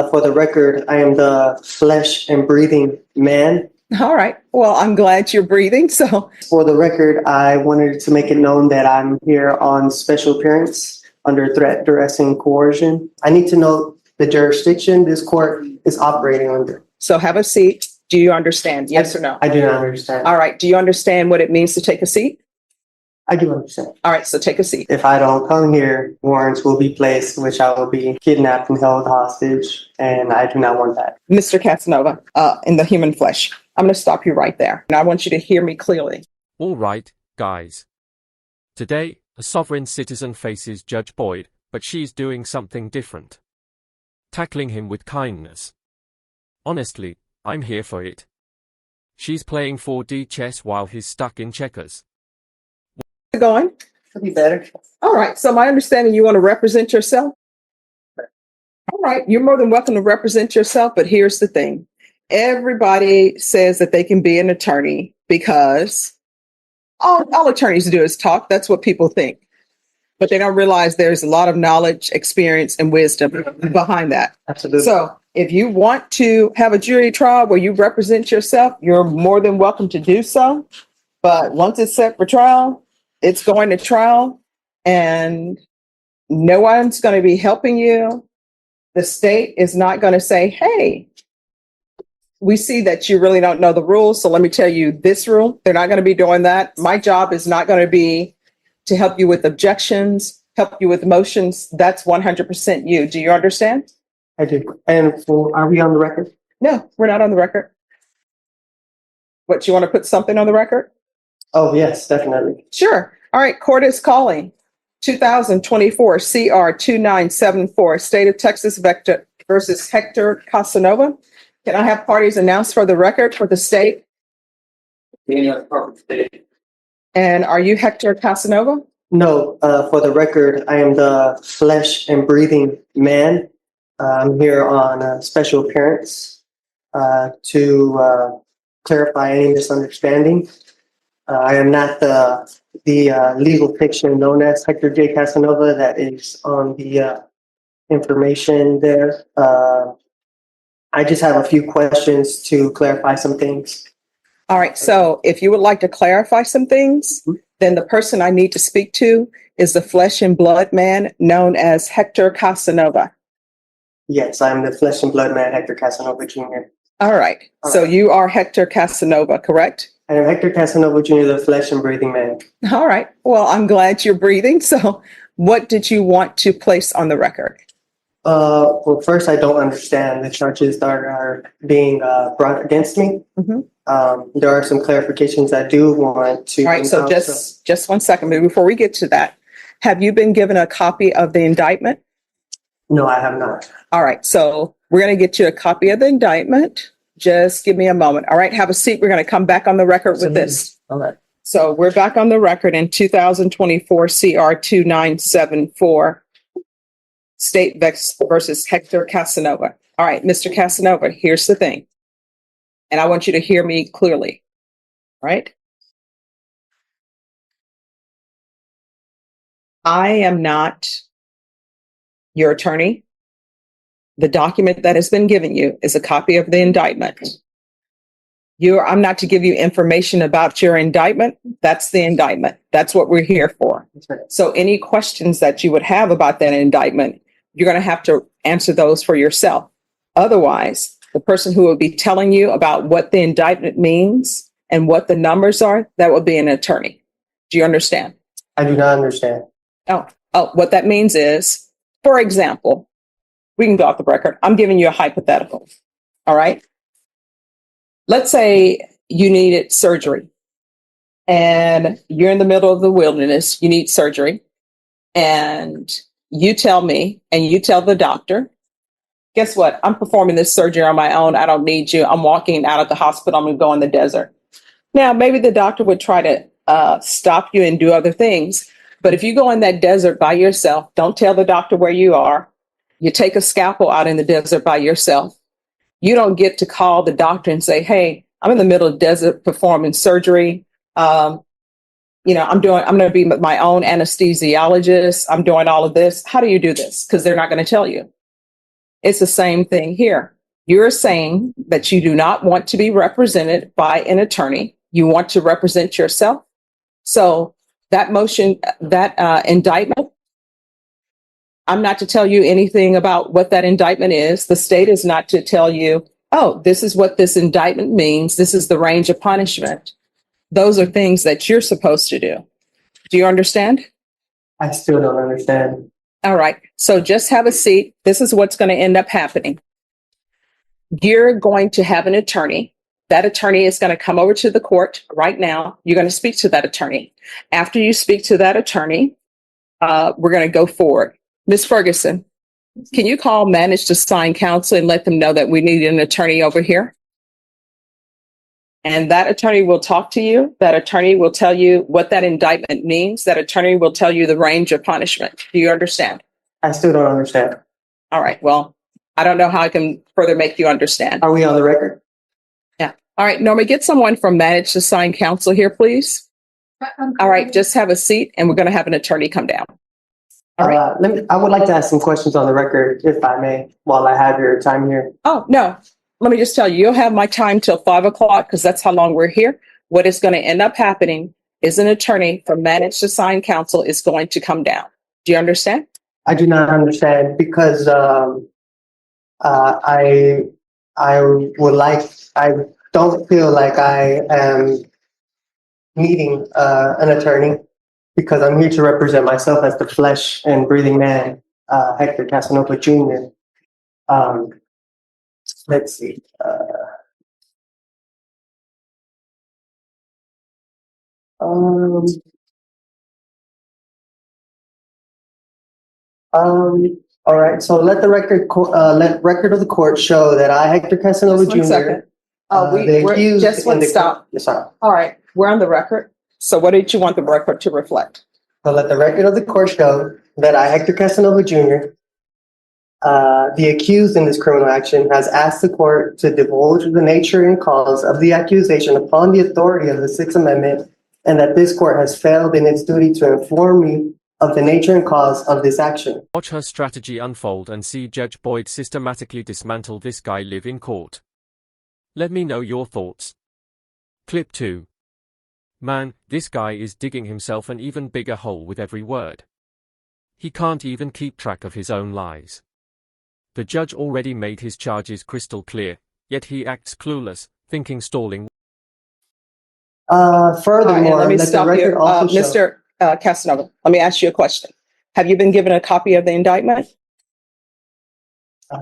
For the record, I am the flesh and breathing man. All right. Well, I'm glad you're breathing. So, For the record, I wanted to make it known that I'm here on special appearance under threat, duress, and coercion. I need to know the jurisdiction this court is operating under. so have a seat. Do you understand? Yes or no? I do not understand. All right. Do you understand what it means to take a seat? I do understand. All right. So take a seat. If I don't come here, warrants will be placed, which I will be kidnapped and held hostage, and I do not want that. Mr. Casanova, in the human flesh, I'm going to stop you right there. And I want you to hear me clearly. All right, guys. Today, a sovereign citizen faces Judge Boyd, but she's doing something different. Tackling him with kindness. Honestly, I'm here for it. She's playing 4D chess while he's stuck in checkers. Going? Could be better. All right. So my understanding, you want to represent yourself? All right. You're more than welcome to represent yourself, but here's the thing. Everybody says that they can be an attorney because all attorneys do is talk. That's what people think. But they don't realize there's a lot of knowledge, experience, and wisdom behind that. Absolutely. So if you want to have a jury trial where you represent yourself, you're more than welcome to do so. But once it's set for trial, it's going to trial, and no one's going to be helping you. The state is not going to say, hey, we see that you really don't know the rules, so let me tell you this rule. They're not going to be doing that. My job is not going to be to help you with objections, help you with motions. That's 100% you. Do you understand? I do. And are we on the record? No, we're not on the record. What, you want to put something on the record? Oh, yes, definitely. Sure. All right. Court is calling 2024 CR 2974, State of Texas Vector versus Hector Casanova. Can I have parties announced for the record for the state? And are you Hector Casanova? No, for the record, I am the flesh and breathing man. I'm here on a special appearance to clarify any misunderstanding. I am not the legal fiction known as Hector J. Casanova that is on the information there. I just have a few questions to clarify some things. All right. So if you would like to clarify some things, then the person I need to speak to is the flesh and blood man known as Hector Casanova. Yes, I'm the flesh and blood man, Hector Casanova Jr. All right. So you are Hector Casanova, correct? I am Hector Casanova Jr., the flesh and breathing man. All right. Well, I'm glad you're breathing. So what did you want to place on the record? Well, first, I don't understand the charges that are being brought against me. There are some clarifications I do want to. All right. So just 1 second before we get to that. Have you been given a copy of the indictment? No, I have not. All right. So we're going to get you a copy of the indictment. Just give me a moment. All right. Have a seat. We're going to come back on the record with this. All right. So we're back on the record in 2024 CR 2974, State versus Hector Casanova. All right, Mr. Casanova, here's the thing. And I want you to hear me clearly. All right. I am not your attorney. The document that has been given you is a copy of the indictment. I'm not to give you information about your indictment. That's the indictment. That's what we're here for. Right. So any questions that you would have about that indictment, you're going to have to answer those for yourself. Otherwise, the person who will be telling you about what the indictment means and what the numbers are, that will be an attorney. Do you understand? I do not understand. Oh, what that means is, for example, we can go off the record. I'm giving you a hypothetical. All right. Let's say you needed surgery and you're in the middle of the wilderness. You need surgery and you tell me and you tell the doctor, guess what? I'm performing this surgery on my own. I don't need you. I'm walking out of the hospital. I'm going to go in the desert. Now, maybe the doctor would try to stop you and do other things. But if you go in that desert by yourself, don't tell the doctor where you are. You take a scalpel out in the desert by yourself. You don't get to call the doctor and say, hey, I'm in the middle of the desert performing surgery. I'm going to be my own anesthesiologist. I'm doing all of this. How do you do this? Because they're not going to tell you. It's the same thing here. You're saying that you do not want to be represented by an attorney. You want to represent yourself. So that motion, that indictment, I'm not to tell you anything about what that indictment is. The state is not to tell you, oh, this is what this indictment means. This is the range of punishment. Those are things that you're supposed to do. Do you understand? I still don't understand. All right. So just have a seat. This is what's going to end up happening. You're going to have an attorney. That attorney is going to come over to the court right now. You're going to speak to that attorney. After you speak to that attorney, we're going to go forward. Ms. Ferguson, can you call manage to sign counsel and let them know that we need an attorney over here? And that attorney will talk to you. That attorney will tell you what that indictment means. That attorney will tell you the range of punishment. Do you understand? I still don't understand. All right. Well, I don't know how I can further make you understand. Are we on the record? Yeah. All right. Norma, get someone from manage to sign counsel here, please. All right. Just have a seat and we're going to have an attorney come down. All right. I would like to ask some questions on the record, if I may, while I have your time here. Oh, no. Let me just tell you, you'll have my time till 5 o'clock because that's how long we're here. What is going to end up happening is an attorney from manage to sign counsel is going to come down. Do you understand? I do not understand because I don't feel like I am needing an attorney because I'm here to represent myself as the flesh and breathing man, Hector Casanova Jr. Let's see. All right. So let the record of the court show that I, Hector Casanova Just one Jr. second. The We're accused just in one the stop. Yes, sorry. All right. We're on the record. So what did you want the record to reflect? So let the record of the court show that I, Hector Casanova Jr., the accused in this criminal action, has asked the court to divulge the nature and cause of the accusation upon the authority of the Sixth Amendment, and that this court has failed in its duty to inform me of the nature and cause of this action. Watch her strategy unfold and see Judge Boyd systematically dismantle this guy live in court. Let me know your thoughts. Clip 2. Man, this guy is digging himself an even bigger hole with every word. He can't even keep track of his own lies. The judge already made his charges crystal clear, yet he acts clueless, thinking stalling. Furthermore, let me let the stop record you. also show. Mr. Casanova, let me ask you a question. Have you been given a copy of the indictment? I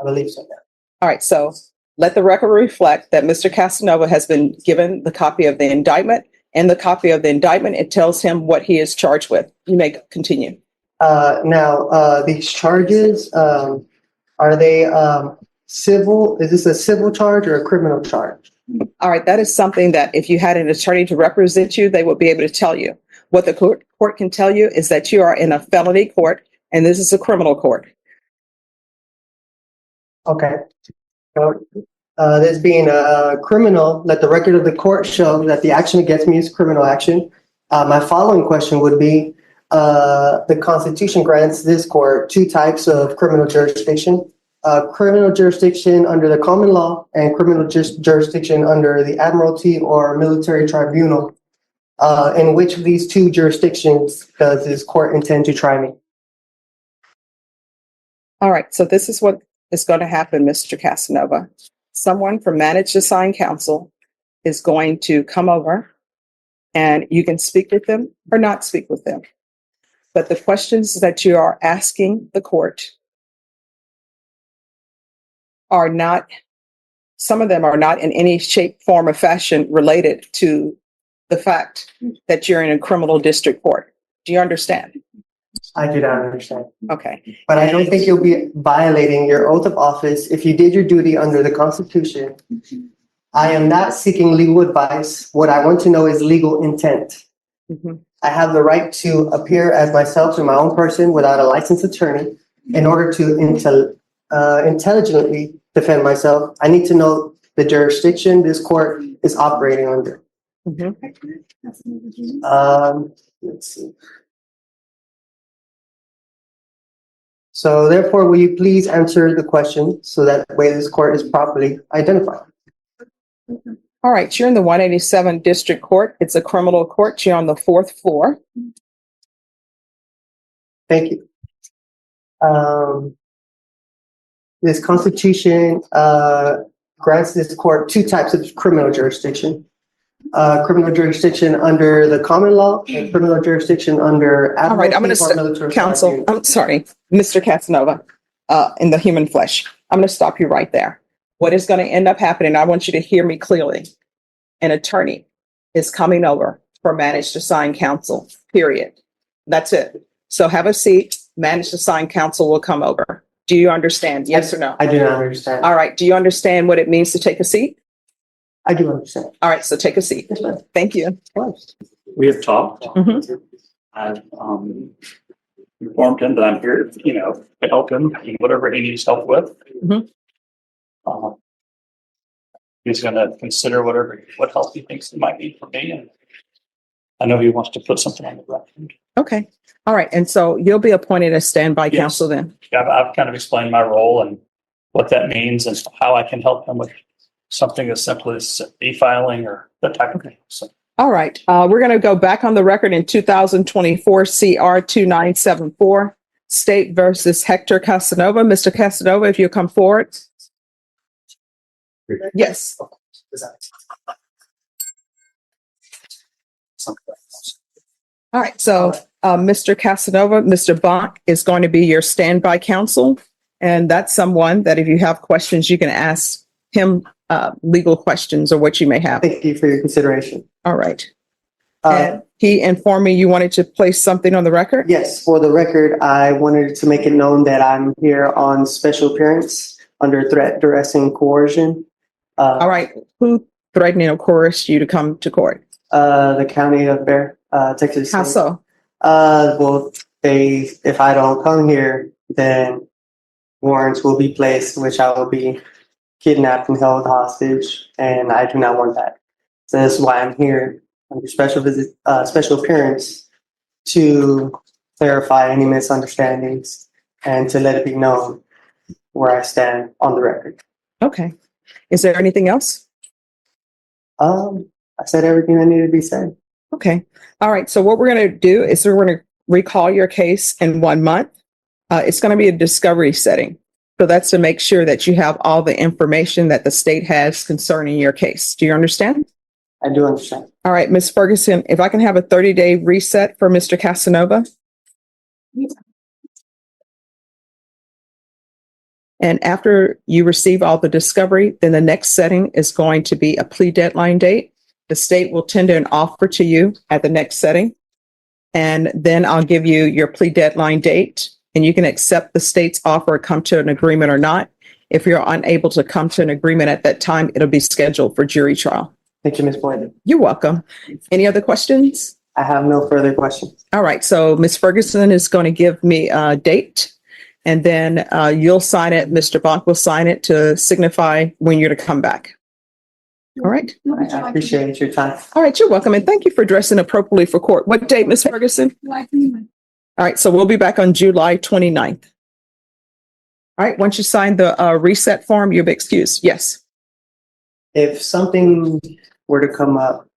believe so. Yeah. All right. So let the record reflect that Mr. Casanova has been given the copy of the indictment. And the copy of the indictment, it tells him what he is charged with. You may continue. Now, these charges, are they civil? Is this a civil charge or a criminal charge? All right. That is something that if you had an attorney to represent you, they would be able to tell you. What the court can tell you is that you are in a felony court and this is a criminal court. Okay. So, this being a criminal, let the record of the court show that the action against me is criminal action. My following question would be, the Constitution grants this court two types of criminal jurisdiction. Criminal jurisdiction under the common law and criminal jurisdiction under the admiralty or military tribunal. In which of these two jurisdictions does this court intend to try me? All right. So this is what is going to happen, Mr. Casanova. Someone from managed assigned counsel is going to come over and you can speak with them or not speak with them. But the questions that you are asking the court are not, some of them are not in any shape, form, or fashion related to the fact that you're in a criminal district court. Do you understand? I do not understand. Okay. But I don't think you'll be violating your oath of office if you did your duty under the Constitution. I am not seeking legal advice. What I want to know is legal intent. Mm-hmm. I have the right to appear as myself in my own person without a licensed attorney. In order to intelligently defend myself, I need to know the jurisdiction this court is operating under. Mm-hmm. Let's see. So therefore, will you please answer the question so that way this court is properly identified? All right, you're in the 187 District Court. It's a criminal court. You're on the fourth floor. Thank you. This Constitution grants this court two types of criminal jurisdiction. Criminal jurisdiction under the common law and criminal jurisdiction under All right, I'm going admiralty or military to counsel. tribunal. I'm sorry, Mr. Casanova, in the human flesh. I'm going to stop you right there. What is going to end up happening, I want you to hear me clearly. An attorney is coming over for managed assigned counsel, period. That's it. So have a seat. Managed assigned counsel will come over. Do you understand? Yes or no? I do not understand. All right. Do you understand what it means to take a seat? I do understand. All right. So take a seat. Yes, ma'am. Thank you. Of course. We have talked. Mhm. I've informed him that I'm here, to help him in whatever he needs help with. Mhm. He's going to consider what help he thinks he might need from me, and I know he wants to put something on the record. Okay. All right. And so you'll be appointed as standby Yes. counsel then. I've kind of explained my role and what that means and how I can help him with something as simple as e-filing or that type of thing. So All right. We're going to go back on the record in 2024 CR 2974, State versus Hector Casanova. Mr. Casanova, if you'll come forward. Yes. All right. So, Mr. Casanova, Mr. Bonk is going to be your standby counsel. And that's someone that if you have questions, you can ask him legal questions or what you may have. Thank you for your consideration. All right. Uh, And he informed me you wanted to place something on the record. yes, for the record, I wanted to make it known that I'm here on special appearance under threat, duress, and coercion. All right. Who threatened or coerced you to come to court? The county of Bear, Texas. How so? Well, if I don't come here, then warrants will be placed, which I will be kidnapped and held hostage, and I do not want that. So that's why I'm here under special appearance to clarify any misunderstandings and to let it be known where I stand on the record. Okay. Is there anything else? I said everything that needed to be said. Okay. All right. So what we're going to do is we're going to recall your case in 1 month. It's going to be a discovery setting. So that's to make sure that you have all the information that the state has concerning your case. Do you understand? I do understand. All right, Ms. Ferguson, if I can have a 30-day reset for Mr. Casanova. And after you receive all the discovery, then the next setting is going to be a plea deadline date. The state will tender an offer to you at the next setting. And then I'll give you your plea deadline date, and you can accept the state's offer or come to an agreement or not. If you're unable to come to an agreement at that time, it'll be scheduled for jury trial. Thank you, Ms. Boyd. You're welcome. Any other questions? I have no further questions. All right. So Ms. Ferguson is going to give me a date, and then you'll sign it. Mr. Bonk will sign it to signify when you're to come back. All right. I appreciate your time. All right. You're welcome. And thank you for dressing appropriately for court. What date, Ms. Ferguson? All right. So we'll be back on July 29th. All right. Once you sign the reset form, you'll be excused. Yes. If something were to come up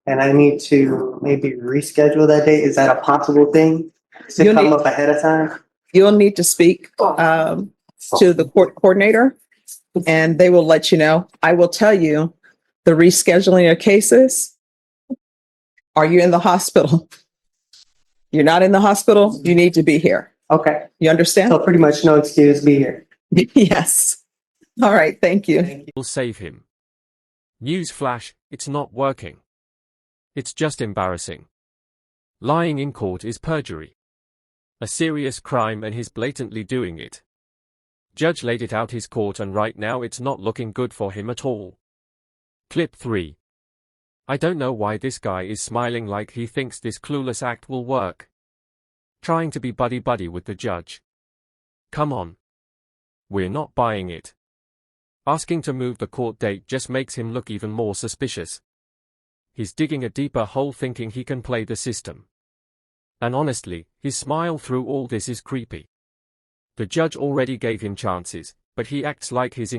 and I need to maybe reschedule that date, is that a possible thing to You'll come need- up ahead of time? You'll need to speak to the court coordinator, and they will let you know. I will tell you the rescheduling of cases. Are you in the hospital? You're not in the hospital. You need to be here. Okay, You understand? so pretty much no excuse, be here. Yes. All right. Thank you. Will save him. Newsflash, it's not working. It's just embarrassing. Lying in court is perjury. A serious crime, and he's blatantly doing it. Judge laid it out his court, and right now it's not looking good for him at all. Clip 3. I don't know why this guy is smiling like he thinks this clueless act will work. Trying to be buddy-buddy with the judge. Come on. We're not buying it. Asking to move the court date just makes him look even more suspicious. He's digging a deeper hole thinking he can play the system. And honestly, his smile through all this is creepy. The judge already gave him chances, but he acts like his